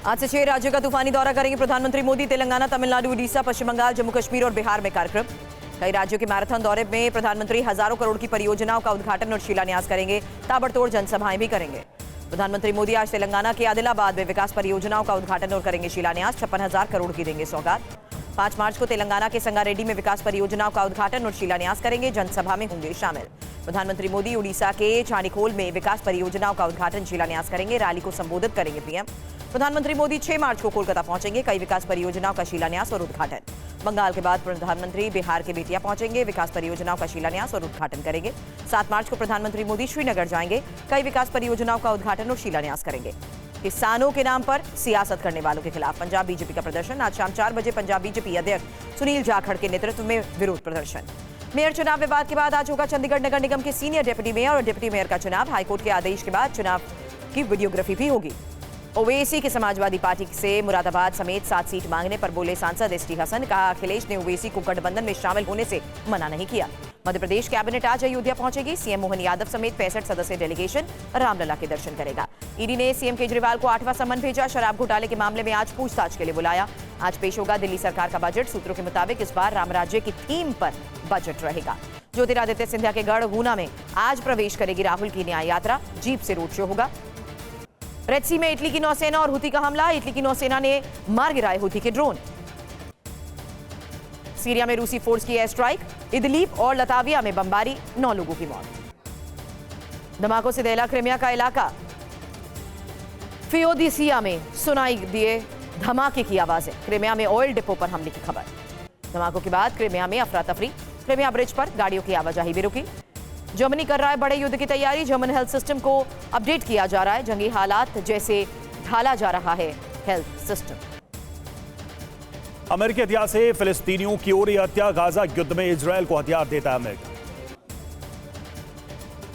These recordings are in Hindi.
आज से 6 राज्यों का तूफानी दौरा करेंगे प्रधानमंत्री मोदी। तेलंगाना, तमिलनाडु, उड़ीसा, पश्चिम बंगाल, जम्मू कश्मीर और बिहार में कार्यक्रम। कई राज्यों के मैराथन दौरे में प्रधानमंत्री हजारों करोड़ की परियोजनाओं का उद्घाटन और शिलान्यास करेंगे। ताबड़तोड़ जनसभाएं भी करेंगे। प्रधानमंत्री मोदी आज तेलंगाना के आदिलाबाद में विकास परियोजनाओं का उद्घाटन और करेंगे शिलान्यास। 56,000 करोड़ की देंगे सौगात। 5 मार्च को तेलंगाना के संगारेड्डी में विकास परियोजनाओं का उद्घाटन और शिलान्यास करेंगे। जनसभा में होंगे शामिल। प्रधानमंत्री मोदी उड़ीसा के चाणिखोल में विकास परियोजनाओं का उद्घाटन शिलान्यास करेंगे। रैली को संबोधित करेंगे पीएम। प्रधानमंत्री मोदी 6 मार्च को कोलकाता पहुंचेंगे। कई विकास परियोजनाओं का शिलान्यास और उद्घाटन। बंगाल के बाद प्रधानमंत्री बिहार के बेतिया पहुंचेंगे। विकास परियोजनाओं का शिलान्यास और उद्घाटन करेंगे। 7 मार्च को प्रधानमंत्री मोदी श्रीनगर जाएंगे। कई विकास परियोजनाओं का उद्घाटन और शिलान्यास करेंगे। किसानों के नाम पर सियासत करने वालों के खिलाफ पंजाब बीजेपी का प्रदर्शन। आज शाम 4 बजे पंजाब बीजेपी अध्यक्ष सुनील जाखड़ के नेतृत्व में विरोध प्रदर्शन। मेयर चुनाव विवाद के बाद आज होगा चंडीगढ़ नगर निगम के सीनियर डिप्टी मेयर और डिप्टी मेयर का चुनाव। हाईकोर्ट के आदेश के बाद चुनाव की वीडियोग्राफी भी होगी। ओवैसी के समाजवादी पार्टी से मुरादाबाद समेत 7 सीट मांगने पर बोले सांसद एसटी हसन। कहा अखिलेश ने ओवैसी को गठबंधन में शामिल होने से मना नहीं किया। मध्य प्रदेश कैबिनेट आज अयोध्या पहुंचेगी। सीएम मोहन यादव समेत 65 सदस्यीय डेलीगेशन रामलला के दर्शन करेगा। ईडी ने सीएम केजरीवाल को 8वां सम्मन भेजा। शराब घोटाले के मामले में आज पूछताछ के लिए बुलाया। आज पेश होगा दिल्ली सरकार का बजट। सूत्रों के मुताबिक इस बार राम राज्य की थीम पर बजट रहेगा। ज्योतिरादित्य सिंधिया के गढ़ गुना में आज प्रवेश करेगी राहुल की न्याय यात्रा। जीप से रोड शो होगा। रेड सी में इटली की नौसेना और हुती का हमला। इटली की नौसेना ने मार गिराए हुती के ड्रोन। सीरिया में रूसी फोर्स की एयर स्ट्राइक। इदलीब और लताविया में बमबारी, 9 लोगों की मौत। धमाकों से दहला क्रिमिया का इलाका। फियोदिसिया में सुनाई दिए धमाके की आवाजें। क्रिमिया में ऑयल डिपो पर हमले की खबर। धमाकों के बाद क्रिमिया में अफरा तफरी। क्रिमिया ब्रिज पर गाड़ियों की आवाजाही भी रुकी। जर्मनी कर रहा है बड़े युद्ध की तैयारी। जर्मन हेल्थ सिस्टम को अपडेट किया जा रहा है। जंगी हालात जैसे ढाला जा रहा है हेल्थ सिस्टम। अमेरिकी हथियार से फिलिस्तीनियों की ओर हत्या। गाजा युद्ध में इजरायल को हथियार देता है अमेरिका।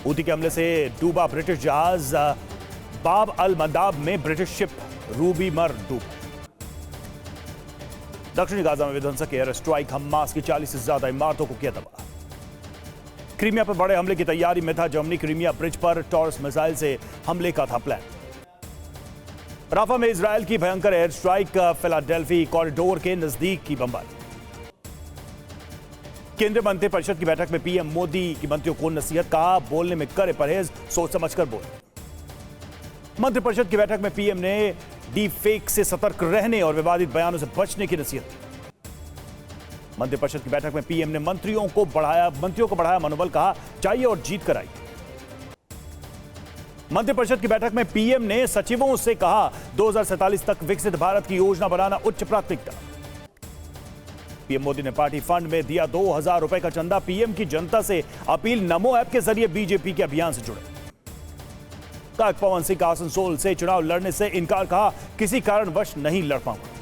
हूती के हमले से डूबा ब्रिटिश जहाज बाब अल मंदाब में ब्रिटिश शिप रूबी मर डूब। दक्षिणी गाजा में विध्वंसक एयर स्ट्राइक। हमास की 40 से ज्यादा इमारतों को किया तबाह। क्रीमिया पर बड़े हमले की तैयारी में था। जर्मनी क्रीमिया ब्रिज पर टॉरस मिसाइल से हमले का था प्लान। राफा में इजरायल की भयंकर एयर स्ट्राइक। फिलाडेल्फी कॉरिडोर के नजदीक की बमबारी। केंद्रीय मंत्रिपरिषद की बैठक में पीएम मोदी की मंत्रियों को नसीहत। कहा बोलने में करे परहेज, सोच समझकर बोले। मंत्रिपरिषद की बैठक में पीएम ने डीप फेक से सतर्क रहने और विवादित बयानों से बचने की नसीहत दी। मंत्रिपरिषद की बैठक में पीएम ने मंत्रियों को बढ़ाया मनोबल। कहा चाहिए और जीत कर आइए। मंत्रिपरिषद की बैठक में पीएम ने सचिवों से कहा 2047 तक विकसित भारत की योजना बनाना उच्च प्राथमिकता। पीएम मोदी ने पार्टी फंड में दिया 2000 रुपए का चंदा। पीएम की जनता से अपील। नमो ऐप के जरिए बीजेपी के अभियान से जुड़े। पवन सिंह का आसनसोल से चुनाव लड़ने से इनकार। कहा किसी कारणवश नहीं लड़ पाऊंगा।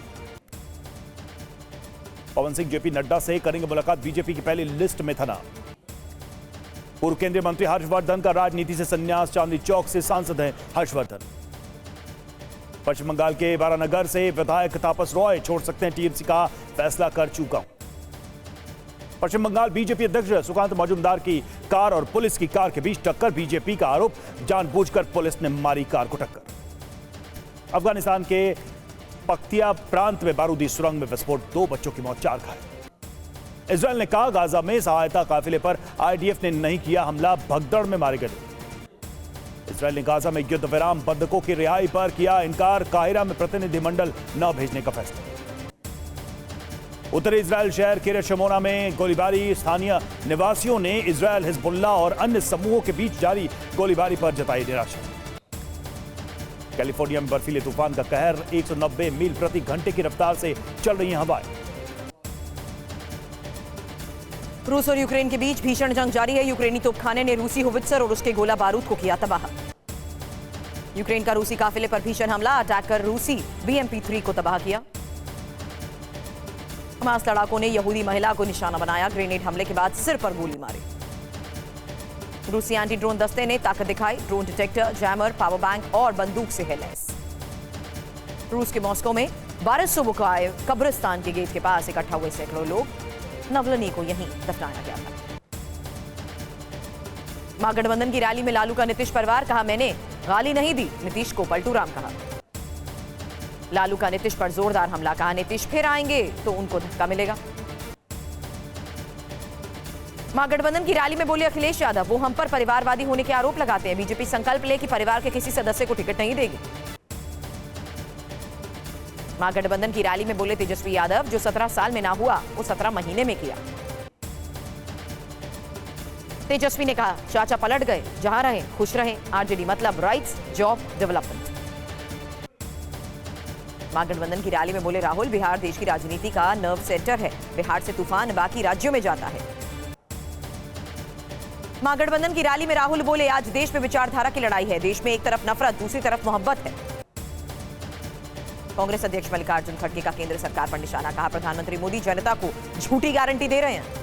पवन सिंह जेपी नड्डा से करेंगे मुलाकात। बीजेपी की पहली लिस्ट में था नाम। पूर्व केंद्रीय मंत्री हर्षवर्धन का राजनीति से संन्यास। चांदनी चौक से सांसद हैं हर्षवर्धन। पश्चिम बंगाल के बारानगर से विधायक तापस रॉय छोड़ सकते हैं टीएमसी। का फैसला कर चुका हूं। पश्चिम बंगाल बीजेपी अध्यक्ष सुकांत मजूमदार की कार और पुलिस की कार के बीच टक्कर। बीजेपी का आरोप, जानबूझकर पुलिस ने मारी कार को टक्कर। अफगानिस्तान के पख्तिया प्रांत में बारूदी सुरंग में विस्फोट। 2 बच्चों की मौत, 4 घायल। इजरायल ने कहा गाजा में सहायता काफिले पर आईडीएफ ने नहीं किया हमला। भगदड़ में मारे गए। इजरायल ने गाजा में युद्ध विराम बंधकों की रिहाई पर किया इनकार। काहिरा में प्रतिनिधिमंडल न भेजने का फैसला। उत्तरी इजरायल शहर किरियत शमोना में गोलीबारी। स्थानीय निवासियों ने इजरायल, हिजबुल्लाह और अन्य समूहों के बीच जारी गोलीबारी पर जताई निराशा। कैलिफोर्निया में बर्फीले तूफान का कहर। 190 मील प्रति घंटे की रफ्तार से चल रही हैं हवाएं। रूस और यूक्रेन के बीच भीषण जंग जारी है। यूक्रेनी तोपखाने ने रूसी होवित्जर और उसके गोला बारूद को किया तबाह। यूक्रेन का रूसी काफिले पर भीषण हमला। अटैक कर रूसी BMP-3 को तबाह किया। हमास लड़ाकों ने यहूदी महिला को निशाना बनाया। ग्रेनेड हमले के बाद सिर पर गोली मारी। रूसी एंटी ड्रोन दस्ते ने ताकत दिखाई। Drone detector, jammer, power bank और बंदूक से है लैस। रूस के मॉस्को में बारिसोवकाय कब्रिस्तान के गेट के पास इकट्ठा हुए सैकड़ों लोग। नवलनी को यहीं दफनाया गया था। महागठबंधन की रैली में लालू का नीतीश परिवार। कहा मैंने गाली नहीं दी, नीतीश को पलटू राम कहा। लालू का नीतीश पर जोरदार हमला, कहा नीतीश फिर आएंगे तो उनको धक्का मिलेगा। महागठबंधन की रैली में बोले अखिलेश यादव, वो हम पर परिवारवादी होने के आरोप लगाते हैं। बीजेपी संकल्प ले कि परिवार के किसी सदस्य को टिकट नहीं देगी। महागठबंधन की रैली में बोले तेजस्वी यादव, जो 17 साल में ना हुआ वो 17 महीने में किया। तेजस्वी ने कहा, चाचा पलट गए, जहां रहे खुश रहे। आरजेडी मतलब राइट्स, जॉब, डेवलपमेंट। महागठबंधन की रैली में बोले राहुल, बिहार देश की राजनीति का नर्व सेंटर है। बिहार से तूफान बाकी राज्यों में जाता है। महागठबंधन की रैली में राहुल बोले, आज देश में विचारधारा की लड़ाई है। देश में एक तरफ नफरत, दूसरी तरफ मोहब्बत है। कांग्रेस अध्यक्ष मल्लिकार्जुन खड़गे का केंद्र सरकार पर निशाना, कहा प्रधानमंत्री मोदी जनता को झूठी गारंटी दे रहे हैं।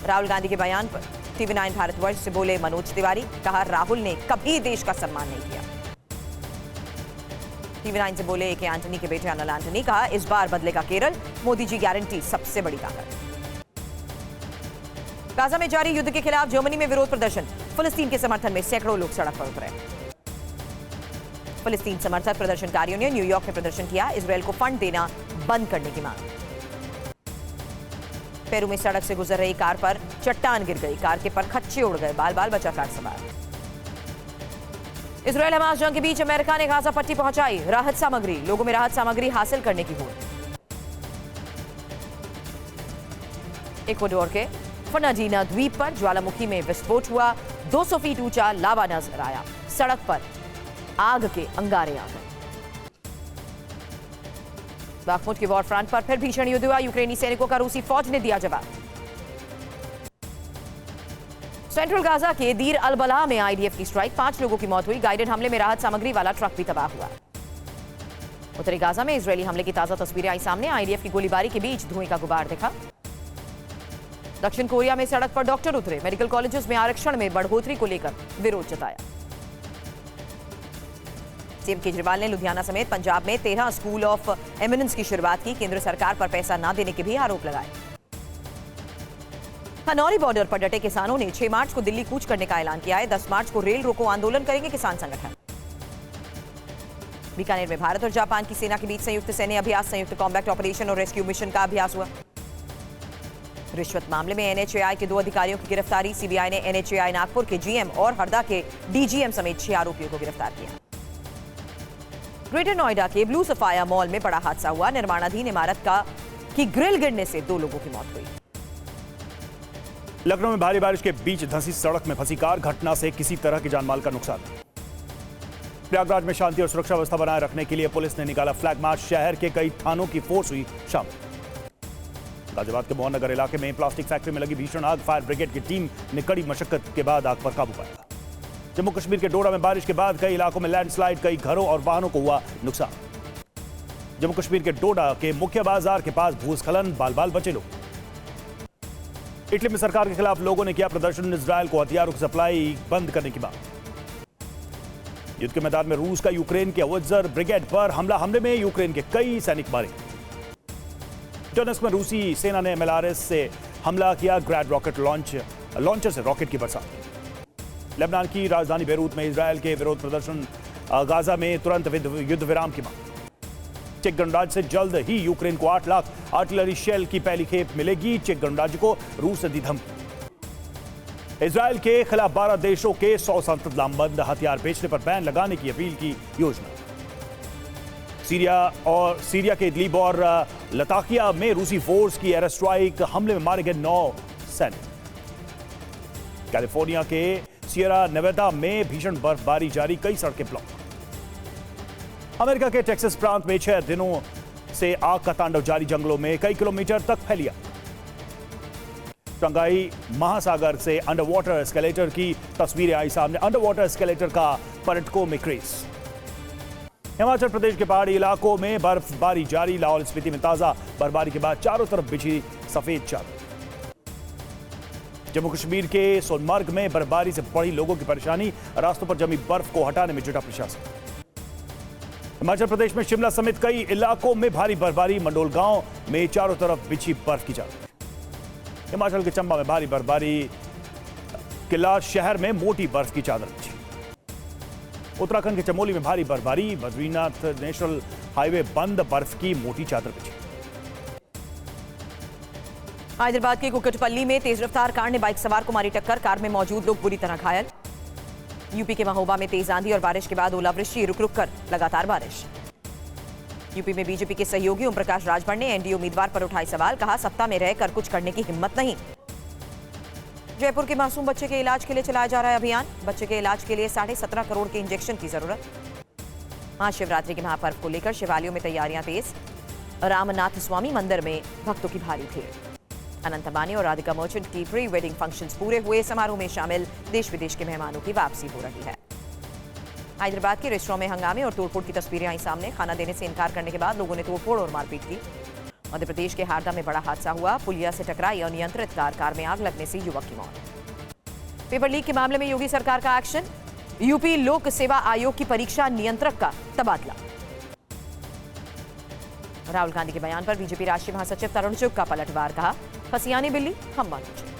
राहुल गांधी के बयान पर TV9 भारतवर्ष से बोले मनोज तिवारी, कहा राहुल ने कभी देश का सम्मान नहीं किया। TV9 से बोले AK एंटनी के बेटे अनिल एंटनी, कहा इस बार बदलेगा केरल, मोदी जी गारंटी सबसे बड़ी ताकत। गाजा में जारी युद्ध के खिलाफ जर्मनी में विरोध प्रदर्शन, फिलिस्तीन के समर्थन में सैकड़ों लोग सड़क पर उतरे। फिलिस्तीन समर्थक प्रदर्शनकारियों ने न्यूयॉर्क में प्रदर्शन किया, इजरायल को फंड देना बंद करने की मांग। पेरू में सड़क से गुजर रही कार पर चट्टान गिर गई, कार के परखच्चे उड़ गए, बाल बाल बचा कार सवार। इजरायल हमास जंग के बीच अमेरिका ने गाजा पट्टी पहुंचाई राहत सामग्री, लोगों में राहत सामग्री हासिल करने की होड़। इक्वाडोर के फर्नांडीना द्वीप पर ज्वालामुखी में विस्फोट हुआ, 200 फीट ऊंचा लावा नजर आया, सड़क पर आग के अंगारे आ गए। बाखमुट के वॉर फ्रंट पर फिर भीषण युद्ध हुआ, यूक्रेनी सैनिकों का रूसी फौज ने दिया जवाब। सेंट्रल गाजा के दीर अल बलाह में आईडीएफ की स्ट्राइक, 5 लोगों की मौत हुई, गाइडेड हमले में राहत सामग्री वाला ट्रक भी तबाह हुआ। उत्तरी गाजा में इजरायली हमले की ताजा तस्वीरें आई सामने, आईडीएफ की गोलीबारी के बीच धुएं का गुबार दिखा। दक्षिण कोरिया में सड़क पर डॉक्टर उतरे, मेडिकल कॉलेजेस में आरक्षण में बढ़ोतरी को लेकर विरोध जताया। सीएम केजरीवाल ने लुधियाना समेत पंजाब में 13 स्कूल ऑफ एमिनेंस की शुरुआत की, केंद्र सरकार पर पैसा न देने के भी आरोप लगाए। खनौरी बॉर्डर पर डटे किसानों ने 6 मार्च को दिल्ली कूच करने का ऐलान किया है, 10 मार्च को रेल रोको आंदोलन करेंगे किसान संगठन। बीकानेर में भारत और जापान की सेना के बीच संयुक्त सैन्य अभ्यास, संयुक्त कॉम्बैट ऑपरेशन और रेस्क्यू मिशन का अभ्यास हुआ। रिश्वत मामले में एनएचएआई के 2 अधिकारियों की गिरफ्तारी, सीबीआई ने एनएचएआई नागपुर के जीएम और हरदा के डीजीएम समेत 6 आरोपियों को गिरफ्तार किया। ग्रेटर नोएडा के ब्लू सफाया मॉल में बड़ा हादसा हुआ, निर्माणाधीन इमारत की ग्रिल गिरने से 2 लोगों की मौत हुई। लखनऊ में भारी बारिश के बीच धंसी सड़क में फंसी कार, घटना से किसी तरह की जानमाल का नुकसान। प्रयागराज में शांति और सुरक्षा व्यवस्था बनाए रखने के लिए पुलिस ने निकाला फ्लैग मार्च, शहर के कई थानों की फोर्स हुई शामिल। गाजियाबाद के मोहन नगर इलाके में प्लास्टिक फैक्ट्री में लगी भीषण आग, फायर ब्रिगेड की टीम ने कड़ी मशक्कत के बाद आग पर काबू पाया। जम्मू कश्मीर के डोडा में बारिश के बाद कई इलाकों में लैंडस्लाइड, कई घरों और वाहनों को हुआ नुकसान। जम्मू कश्मीर के डोडा के मुख्य बाजार के पास भूस्खलन, बाल बाल बचे लोग। इटली में सरकार के खिलाफ लोगों ने किया प्रदर्शन, इजरायल को हथियारों की सप्लाई बंद करने की मांग। युद्ध के मैदान में रूस का यूक्रेन के वज्र ब्रिगेड पर हमले में यूक्रेन के कई सैनिक मारे। डोनेट्स्क में रूसी सेना ने MLRS से हमला किया, ग्रैड रॉकेट लॉन्चर से रॉकेट की बरसात। लेबनान की राजधानी बेरूत में इजरायल के विरोध प्रदर्शन, गाजा में तुरंत युद्ध विराम की मांग। चेक गणराज्य से जल्द ही यूक्रेन को 8 लाख आर्टिलरी शेल की पहली खेप मिलेगी, चेक गणराज्य को रूस से दी धमकी। इजरायल के खिलाफ 12 देशों के 100 संसद लामबंद, हथियार बेचने पर बैन लगाने की अपील की योजना। सीरिया के इदलिब और लताकिया में रूसी फोर्स की एयर स्ट्राइक, हमले में मारे गए 9 सैनिक। कैलिफोर्निया के सियरा नेवादा में भीषण बर्फबारी जारी, कई सड़कें ब्लॉक। अमेरिका के टेक्सास प्रांत में 6 दिनों से आग का तांडव जारी, जंगलों में कई किलोमीटर तक फैली आग। शंघाई महासागर से अंडर वाटर एस्केलेटर की तस्वीरें आई सामने, अंडर वाटर एस्केलेटर का पर्यटकों में क्रेज। हिमाचल प्रदेश के पहाड़ी इलाकों में बर्फबारी जारी, लाहौल स्पीति में ताजा बर्फबारी के बाद चारों तरफ बिछी सफेद चादर। जम्मू कश्मीर के सोनमर्ग में बर्फबारी से बढ़ी लोगों की परेशानी, रास्तों पर जमी बर्फ को हटाने में जुटा प्रशासन। हिमाचल प्रदेश में शिमला समेत कई इलाकों में भारी बर्फबारी, मंडोल गांव में चारों तरफ बिछी बर्फ की चादर। हिमाचल के चंबा में भारी बर्फबारी, किला शहर में मोटी बर्फ की चादर बिछी। उत्तराखंड के चमोली में भारी बर्फबारी, बद्रीनाथ नेशनल हाईवे बंद, बर्फ की मोटी चादर बिछी। हैदराबाद के कुकटपल्ली में तेज रफ्तार कार ने बाइक सवार को मारी टक्कर, कार में मौजूद लोग बुरी तरह घायल। यूपी के महोबा में तेज आंधी और बारिश के बाद ओलावृष्टि, रुक रुक कर लगातार बारिश। यूपी में बीजेपी के सहयोगी ओम प्रकाश राजभर ने एनडीए उम्मीदवार पर उठाए सवाल, कहा सत्ता में रहकर कुछ करने की हिम्मत नहीं। जयपुर के मासूम बच्चे के इलाज के लिए चलाया जा रहा है अभियान, बच्चे के इलाज के लिए 17.5 करोड़ के इंजेक्शन की जरूरत। महाशिवरात्रि के महापर्व को लेकर शिवालयों में तैयारियां तेज, रामनाथ स्वामी मंदिर में भक्तों की भारी भीड़। अनंत अंबानी और राधिका मर्चेंट की प्री वेडिंग फंक्शंस पूरे हुए, समारोह में शामिल देश विदेश के मेहमानों की वापसी हो रही है। हैदराबाद के रेस्टोरेंट में हंगामे और तोड़फोड़ की तस्वीरें आई सामने, खाना देने से इनकार करने के बाद लोगों ने तोड़फोड़ और मारपीट की। मध्य प्रदेश के हारदा में बड़ा हादसा हुआ, पुलिया से टकराई अनियंत्रित कार में आग लगने से युवक की मौत। पेपर लीक के मामले में योगी सरकार का एक्शन, यूपी लोक सेवा आयोग की परीक्षा नियंत्रक का तबादला। राहुल गांधी के बयान पर बीजेपी राष्ट्रीय महासचिव तरुण चुग का पलटवार, कहा फसियानी बिल्ली हम मानते।